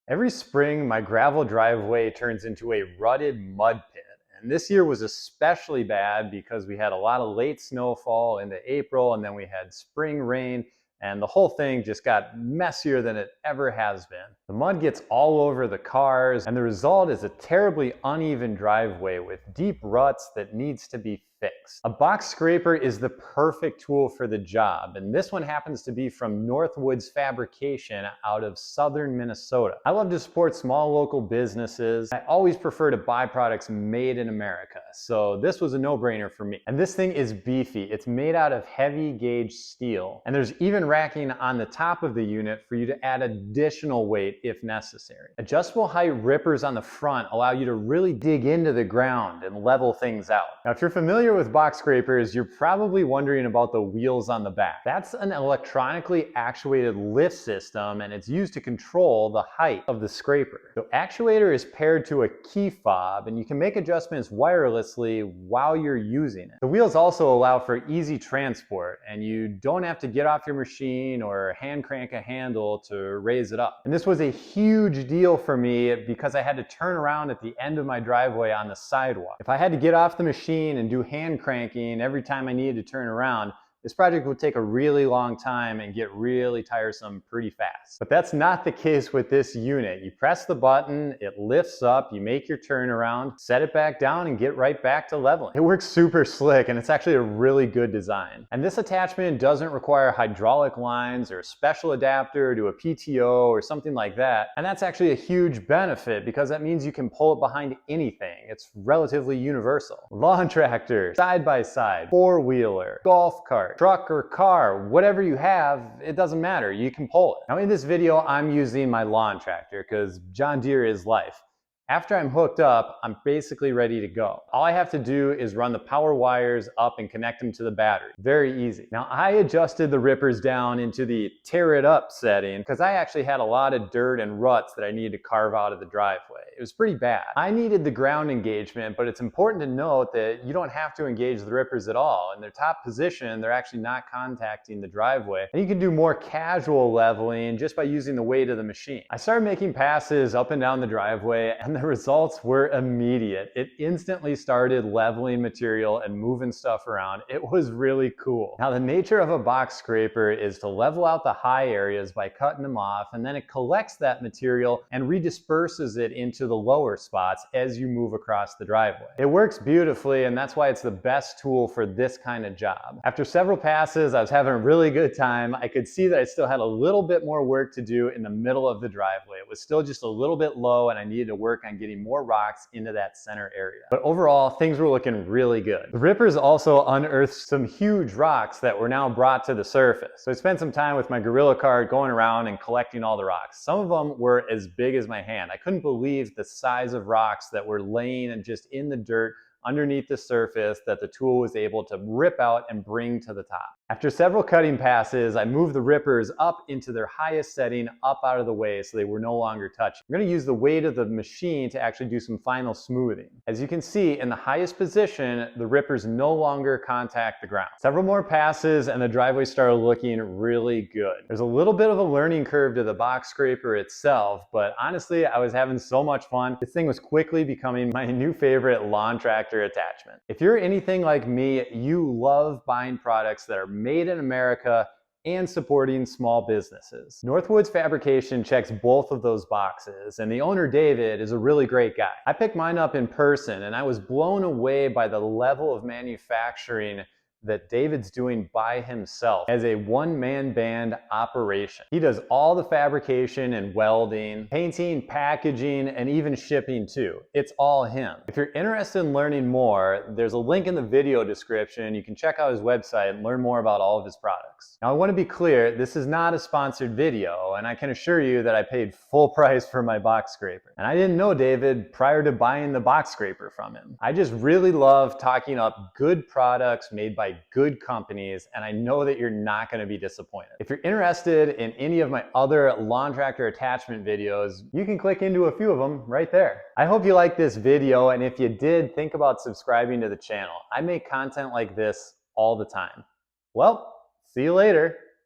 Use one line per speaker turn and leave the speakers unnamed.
Every spring, my gravel driveway turns into a rutted mud pit. And this year was especially bad because we had a lot of late snowfall into April, and then we had spring rain, and the whole thing just got messier than it ever has been. The mud gets all over the cars, and the result is a terribly uneven driveway with deep ruts that needs to be fixed. A box scraper is the perfect tool for the job, and this one happens to be from North Woods Fabrication out of southern Minnesota. I love to support small local businesses. I always prefer to buy products made in America, so this was a no-brainer for me. And this thing is beefy. It's made out of heavy gauge steel, and there's even racking on the top of the unit for you to add additional weight if necessary. Adjustable height rippers on the front allow you to really dig into the ground and level things out. Now, if you're familiar with box scrapers, you're probably wondering about the wheels on the back. That's an electronically actuated lift system, and it's used to control the height of the scraper. The actuator is paired to a key fob, and you can make adjustments wirelessly while you're using it. The wheels also allow for easy transport, and you don't have to get off your machine or hand crank a handle to raise it up. And this was a huge deal for me because I had to turn around at the end of my driveway on the sidewalk. If I had to get off the machine and do hand cranking every time I needed to turn around, this project would take a really long time and get really tiresome pretty fast. But that's not the case with this unit. You press the button, it lifts up, you make your turnaround, set it back down, and get right back to leveling. It works super slick, and it's actually a really good design. And this attachment doesn't require hydraulic lines or a special adapter to a PTO or something like that. And that's actually a huge benefit because that means you can pull it behind anything. It's relatively universal. Lawn tractor, side-by-side, four-wheeler, golf cart, truck or car, whatever you have, it doesn't matter, you can pull it. Now in this video, I'm using my lawn tractor because John Deere is life. After I'm hooked up, I'm basically ready to go. All I have to do is run the power wires up and connect them to the battery. Very easy. Now I adjusted the rippers down into the tear it up setting because I actually had a lot of dirt and ruts that I needed to carve out of the driveway. It was pretty bad. I needed the ground engagement, but it's important to note that you don't have to engage the rippers at all. In their top position, they're actually not contacting the driveway. And you can do more casual leveling just by using the weight of the machine. I started making passes up and down the driveway, and the results were immediate. It instantly started leveling material and moving stuff around. It was really cool. Now, the nature of a box scraper is to level out the high areas by cutting them off, and then it collects that material and redisperses it into the lower spots as you move across the driveway. It works beautifully, and that's why it's the best tool for this kind of job. After several passes, I was having a really good time. I could see that I still had a little bit more work to do in the middle of the driveway. It was still just a little bit low, and I needed to work on getting more rocks into that center area. But overall, things were looking really good. The rippers also unearthed some huge rocks that were now brought to the surface. So I spent some time with my gorilla cart going around and collecting all the rocks. Some of them were as big as my hand. I couldn't believe the size of rocks that were laying and just in the dirt underneath the surface that the tool was able to rip out and bring to the top. After several cutting passes, I moved the rippers up into their highest setting, up out of the way so they were no longer touching. I'm going to use the weight of the machine to actually do some final smoothing. As you can see, in the highest position, the rippers no longer contact the ground. Several more passes and the driveway started looking really good. There's a little bit of a learning curve to the box scraper itself, but honestly, I was having so much fun. This thing was quickly becoming my new favorite lawn tractor attachment. If you're anything like me, you love buying products that are made in America and supporting small businesses. North Woods Fabrication checks both of those boxes, and the owner, David, is a really great guy. I picked mine up in person, and I was blown away by the level of manufacturing that David's doing by himself as a one-man band operation. He does all the fabrication and welding, painting, packaging, and even shipping too. It's all him. If you're interested in learning more, there's a link in the video description. You can check out his website and learn more about all of his products. Now, I want to be clear, this is not a sponsored video, and I can assure you that I paid full price for my box scraper. And I didn't know David prior to buying the box scraper from him. I just really love talking up good products made by good companies, and I know that you're not going to be disappointed. If you're interested in any of my other lawn tractor attachment videos, you can click into a few of them right there. I hope you liked this video, and if you did, think about subscribing to the channel. I make content like this all the time. Well, see you later.